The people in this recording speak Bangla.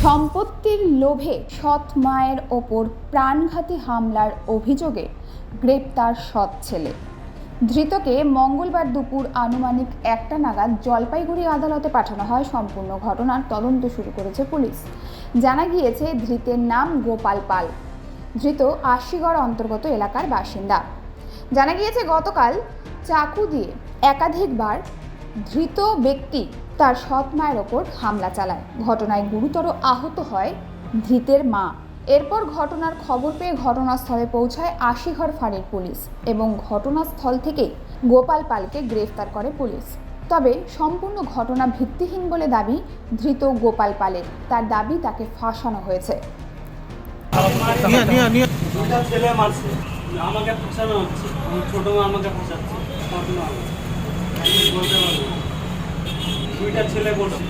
সম্পত্তির লোভে সৎ মায়ের ওপর প্রাণঘাতী হামলার অভিযোগে গ্রেপ্তার সৎ ছেলে। ধৃতকে মঙ্গলবার দুপুর আনুমানিক 1টা নাগাদ জলপাইগুড়ি আদালতে পাঠানো হয়। সম্পূর্ণ ঘটনার তদন্ত শুরু করেছে পুলিশ। জানা গিয়েছে, ধৃতের নাম গোপাল পাল। ধৃত আশিগড় অন্তর্গত এলাকার বাসিন্দা। জানা গিয়েছে, গতকাল চাকু দিয়ে একাধিকবার ধৃত ব্যক্তি তার সৎ মায়ের ওপর হামলা চালায়। ঘটনায় গুরুতর আহত হয় ধৃতের মা। এরপর ঘটনার খবর পেয়ে ঘটনাস্থলে পৌঁছায় আশিঘর ফাঁড়ির পুলিশ এবং ঘটনাস্থল থেকে গোপাল পালকে গ্রেফতার করে পুলিশ। তবে সম্পূর্ণ ঘটনা ভিত্তিহীন বলে দাবি ধৃত গোপাল পালের। তার দাবি, তাকে ফাঁসানো হয়েছে। দুটা ছেলে মারছে, আমাকে ফাঁসানো হচ্ছে, আমার ছোট মা আমাকে ফাঁসাচ্ছে। বলতে পারবো দুইটা ছেলে বলছে